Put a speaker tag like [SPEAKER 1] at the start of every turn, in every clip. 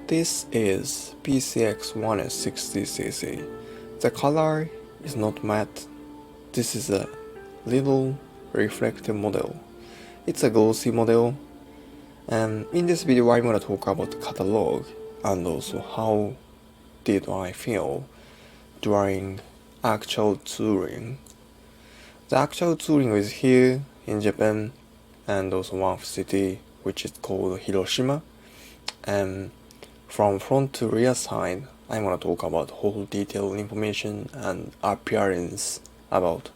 [SPEAKER 1] This is PCX160cc. The color is not matte. This is a little reflective model. It's a glossy model. And in this video I'm gonna talk about the catalog and also how did I feel during actual touring. The actual touring is here in Japan and also one city which is called Hiroshima. And from front to rear side, I'm gonna talk about whole detailed information and appearance about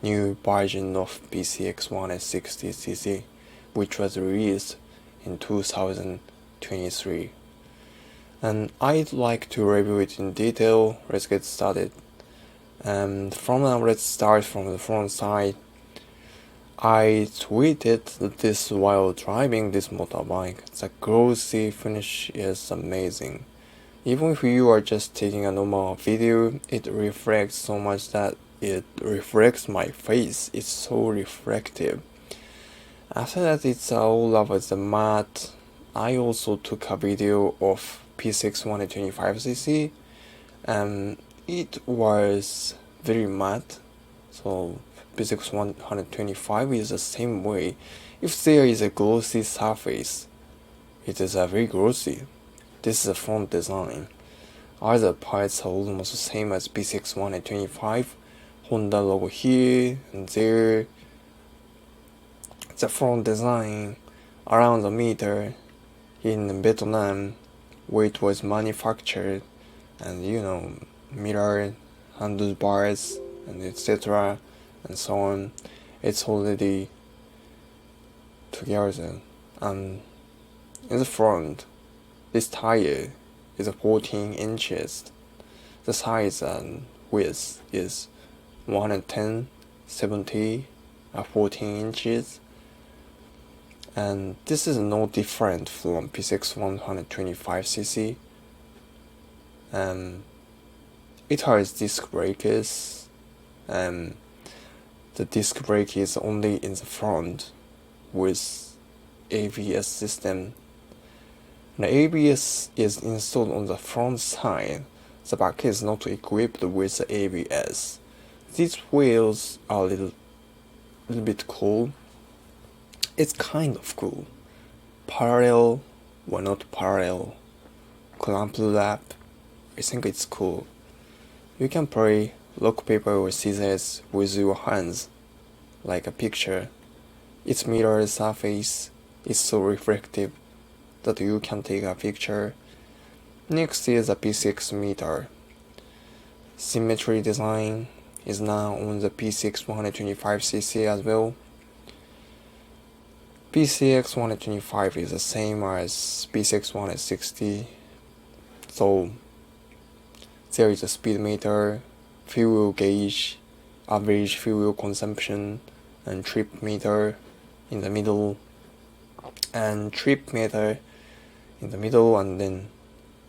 [SPEAKER 1] new version of PCX160cc, which was released in 2023. And I'd like to review it in detail. Let's get started. And from now, let's start from the front side. I tweeted this while driving this motorbike. The glossy finish is amazing. Even if you are just taking a normal video, it reflects so much that it reflects my face. It's so reflective. After that, it's all over the matte. I also took a video of PCX125cc and it was very matte. So PCX125 is the same way. If there is a glossy surface, it is a very glossy. This is the front design. Other parts are almost the same as PCX125. Honda logo here and there. The front design around the meter in Vietnam where it was manufactured, and mirror, handlebars, and etc. and so on. It's already together. And in the front, this tire is 14 inches. The size and width is 110, 70, 14 inches. And this is no different from PCX125cc. It has disc brakes. The disc brake is only in the front with ABS system. The ABS is installed on the front side. The back is not equipped with the ABS. These wheels are a little bit cool. It's kind of cool. Parallel or not parallel. Clamp lap. I think it's cool. You can play rock, paper or scissors with your hands, like a picture. Its mirror surface is so reflective that you can take a picture. Next is a PCX meter. Symmetry design is now on the PCX125cc as well. PCX125 is the same as PCX160, so there is a speed meter, fuel gauge, average fuel consumption, and trip meter in the middle, and trip meter in the middle, and then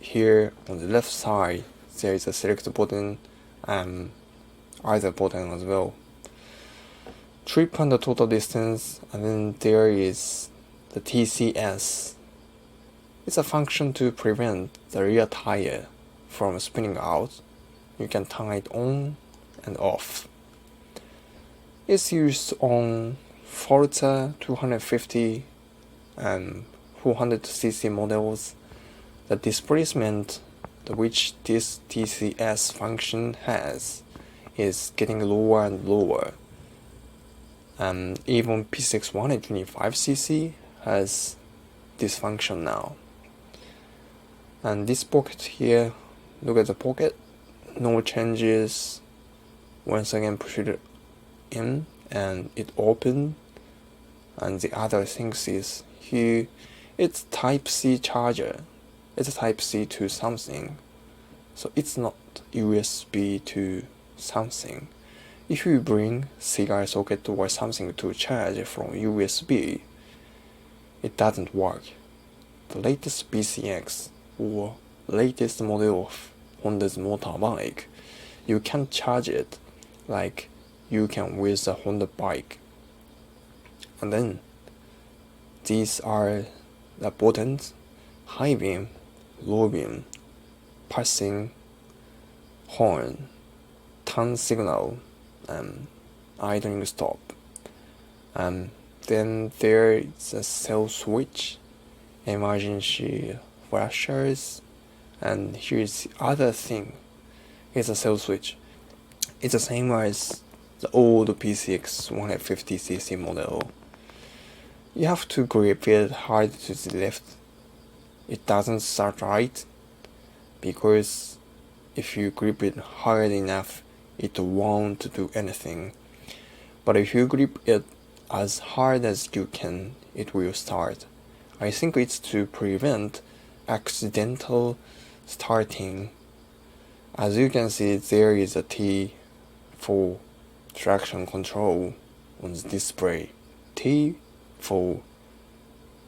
[SPEAKER 1] here on the left side there is a select button and other button as well. Trip and the total distance, and then there is the TCS. It's a function to prevent the rear tire from spinning out. You can turn it on and off. It's used on Forza 250 and 400cc models. The displacement which this TCS function has is getting lower and lower. Even PCX125cc has this function now. And this pocket here, look at the pocket, no changes. Once again push it in and it opened. And the other things is here, it's Type-C charger. It's a Type-C to something. So it's not USB to something. If you bring cigar socket or something to charge from USB, it doesn't work. The latest PCX or latest model of Honda's motorbike, you can charge it like you can with a Honda bike. And then these are the buttons, high beam, low beam, passing, horn, turn signal, idling stop. Then there is a cell switch, emergency flashers, and here's the other thing. It's a cell switch. It's the same as the old PCX150cc model. You have to grip it hard to the left. It doesn't start right, because if you grip it hard enough, it won't do anything. But if you grip it as hard as you can, it will start. I think it's to prevent accidental starting. As you can see, there is a T for traction control on the display. T for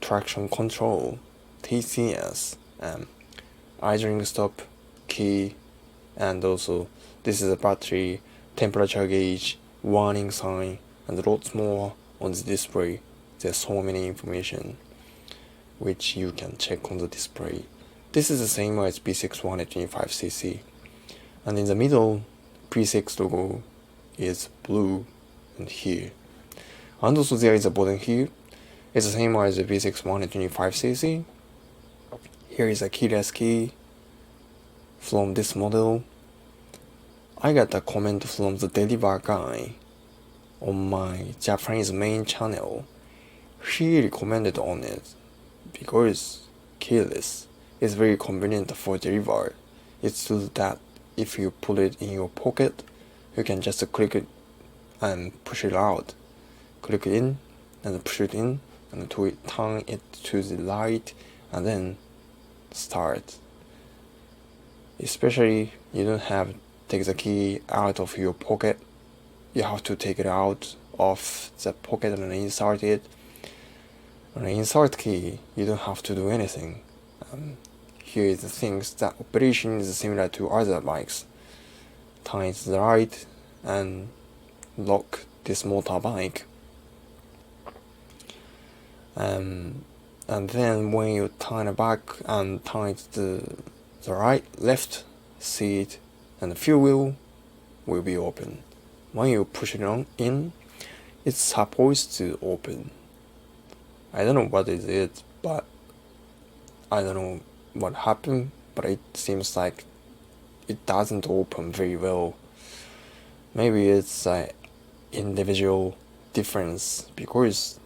[SPEAKER 1] traction control, TCS, idling stop key, and also this is a battery, temperature gauge, warning sign, and lots more on the display. There's so many information which you can check on the display. This is the same as PCX125cc, and in the middle, PCX logo is blue and here, and also there is a button here. It's the same as the PCX125cc. Here is a keyless key from this model. I got a comment from the deliver guy on my Japanese main channel. He recommended on it because keyless is very convenient for deliver. It's so that if you put it in your pocket, you can just click it and push it out. Click it in and push it in and turn it to the light and then start. Especially you don't have to take the key out of your pocket. You have to take it out of the pocket and insert it. On the insert key, you don't have to do anything. Here is the things that operation is similar to other bikes. Turn it to the right and lock this motorbike. And then when you turn it back and turn it to the right, left seat and the fuel wheel will be open. When you push it on in, it's supposed to open. I don't know what is it, but I don't know what happened, but it seems like it doesn't open very well. Maybe it's an individual difference because,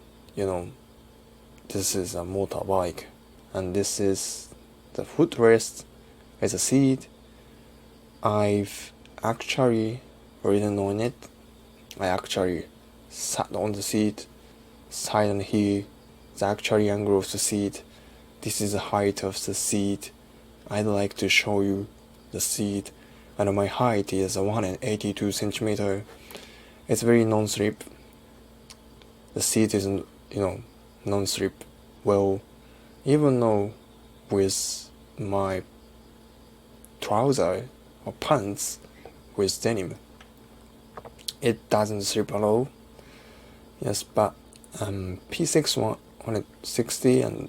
[SPEAKER 1] this is a motorbike and this is the footrest as a seat. I've actually ridden on it. I actually sat on the seat, side and here, the actual angle of the seat. This is the height of the seat. I'd like to show you the seat, and my height is 182 centimeter. It's very non-slip. The seat is, non-slip. Well, even though with my trouser or pants with denim, it doesn't slip at all. Yes, but P6160 and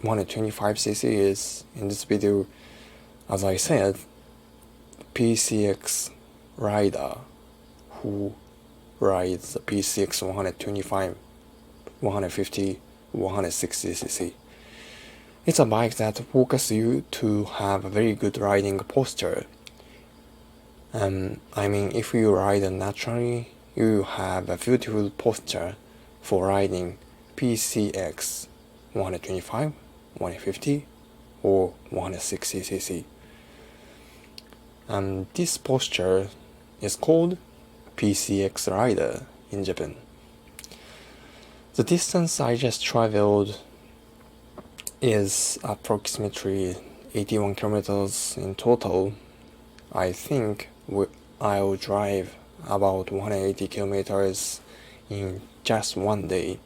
[SPEAKER 1] 125cc is in this video, as I said, PCX rider who rides the PCX 125, 150, 160cc. It's a bike that focuses you to have a very good riding posture. If you ride naturally, you have a beautiful posture for riding PCX 125, 150, or 160cc. And this posture is called PCX rider in Japan. The distance I just traveled is approximately 81 kilometers in total. I think I'll drive about 180 kilometers in just one day.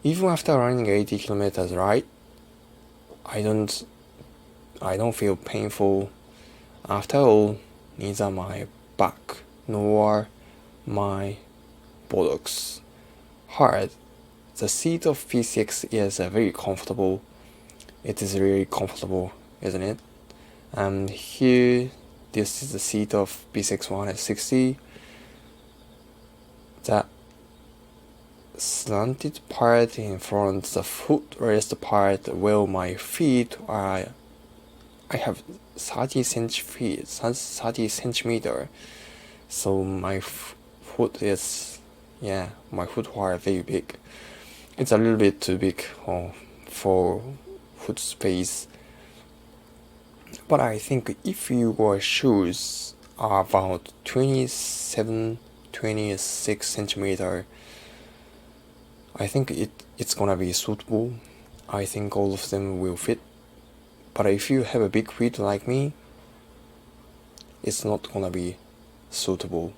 [SPEAKER 1] Even after running 80 kilometers, right? I don't feel painful. After all, neither my back nor my buttocks hurt. The seat of PCX is very comfortable. It is really comfortable, isn't it? And here, this is the seat of PCX160. The slanted part in front, the footrest part where my feet are, I have 30 centimeter, so my foot is, my foot are very big. It's a little bit too big for foot space, but I think if your shoes are about 26 centimeter, I think it's gonna be suitable. I think all of them will fit. But if you have a big feet like me, it's not gonna be suitable.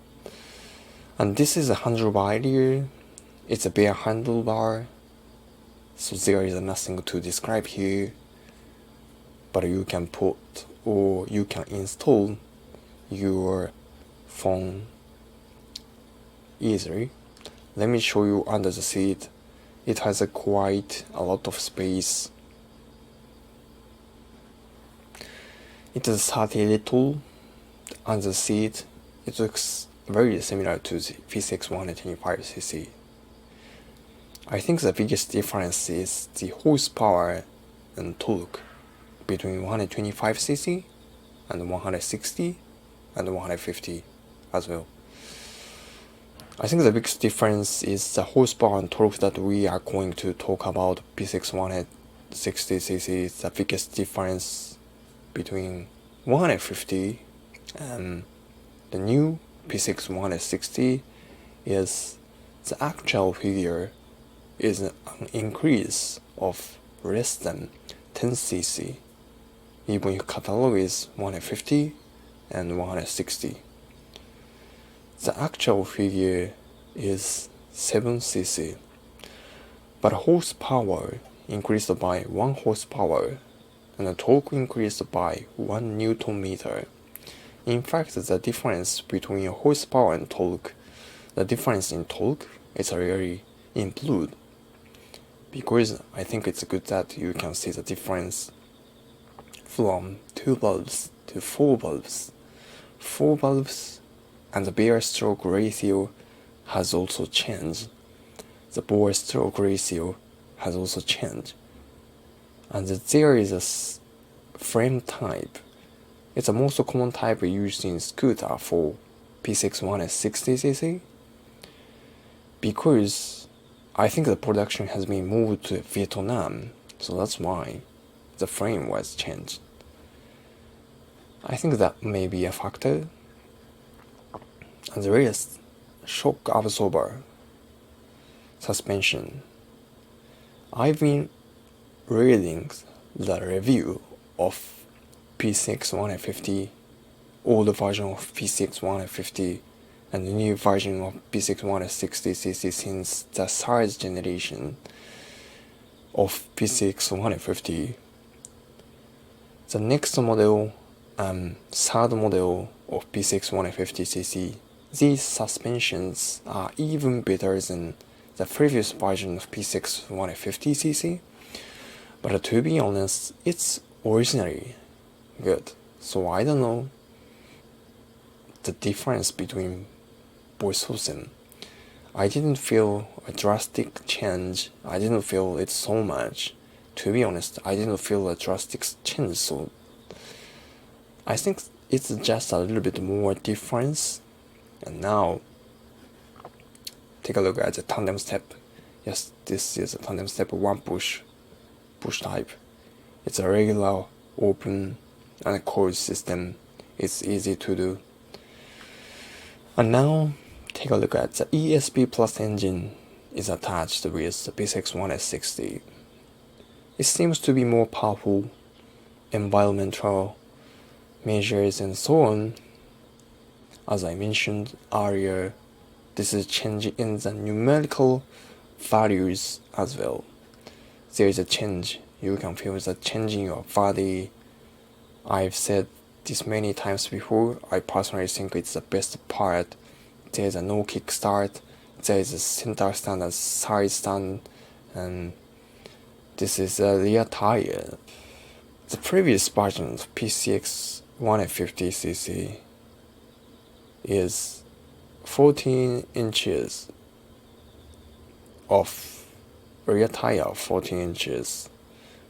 [SPEAKER 1] And this is a handlebar here. It's a bare handlebar, so there is nothing to describe here. But you can put or you can install your phone easily. Let me show you under the seat. It has quite a lot of space. It is 30 little under the seat. It looks very similar to the PCX125cc. I think the biggest difference is the horsepower and torque between 125cc and 160 and 150 as well. I think the biggest difference is the horsepower and torque that we are going to talk about. PCX160cc is the biggest difference between 150 and the new PCX160 is the actual figure is an increase of less than 10cc, even if catalog is 150 and 160. The actual figure is 7cc, but horsepower increased by 1 horsepower and the torque increased by 1 Newton meter. In fact, the difference between horsepower and torque, the difference in torque is really improved, because I think it's good that you can see the difference from 2 valves to 4 valves. 4 valves and the bare stroke ratio has also changed. The bore stroke ratio has also changed. And there is a frame type. It's the most common type used in scooter for PCX160cc, because I think the production has been moved to Vietnam, so that's why the frame was changed. I think that may be a factor. And there is shock absorber suspension. I've been reading the review of PCX150, older version of PCX150 and the new version of PCX160cc since the third generation of PCX150. The next model, third model of PCX150cc, these suspensions are even better than the previous version of PCX150cc. But to be honest, it's originally good. So I don't know the difference between both of them. I didn't feel a drastic change. I didn't feel it so much. To be honest, I didn't feel a drastic change. So I think it's just a little bit more difference. And now, take a look at the tandem step. Yes, this is a tandem step 1 push type. It's a regular, open, and closed system. It's easy to do. And now, take a look at the ESP Plus engine is attached with the PCX160. It seems to be more powerful, environmental measures and so on. As I mentioned earlier, this is change in the numerical values as well. There is a change. You can feel the change in your body. I've said this many times before. I personally think it's the best part. There's a no kickstart. There's a center stand and side stand, and this is a rear tire. The previous version of PCX150cc is 14 inches of rear tire, 14 inches,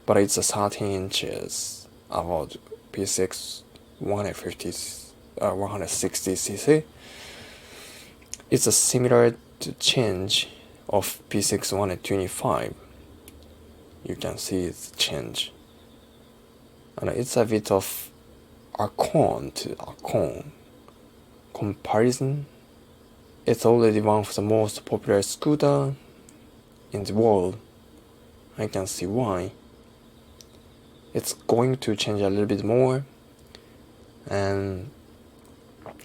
[SPEAKER 1] but it's a 13 inches about PCX160cc. It's a similar to change of PCX125. You can see the change, and it's a bit of a cone to a cone comparison. It's already one of the most popular scooter in the world. I can see why. It's going to change a little bit more, and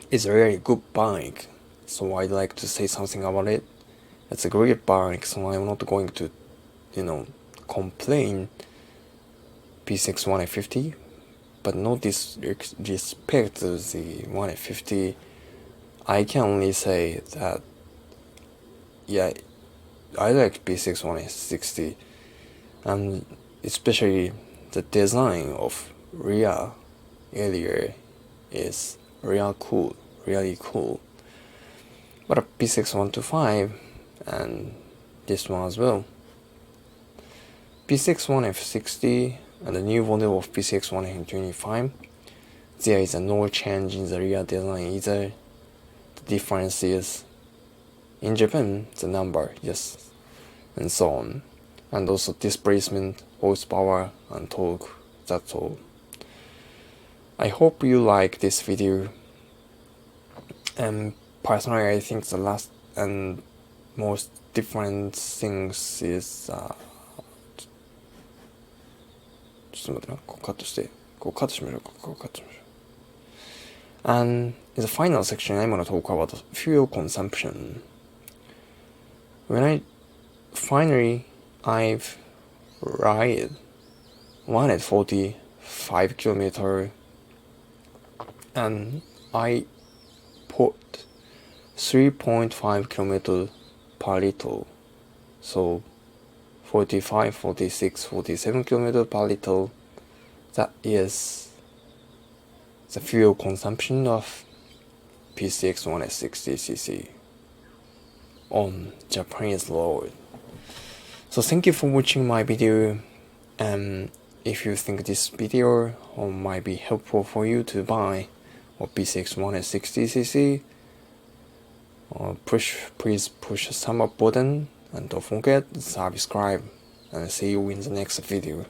[SPEAKER 1] it's a really good bike, so I'd like to say something about it. It's a great bike, so I'm not going to, complain PCX150, but no disrespect to the 150. I can only say that, yeah, I like PCX160, and especially the design of rear area is really cool. But a PCX125 and this one as well. PCX160 and the new model of PCX125, there is no change in the rear design either. The difference is in Japan the number, yes, and so on, and also displacement, horsepower, and torque. That's all. I hope you like this video. And personally, I think the last and most different things is and in the final section, I'm going to talk about fuel consumption. I've ride 145 kilometer, and I put 3.5 kilometer per liter, so 45, 46, 47 kilometer per liter. That is the fuel consumption of PCX160cc on Japanese road. So thank you for watching my video, and if you think this video might be helpful for you to buy a PCX160cc, please push the thumb up button, and don't forget to subscribe, and see you in the next video.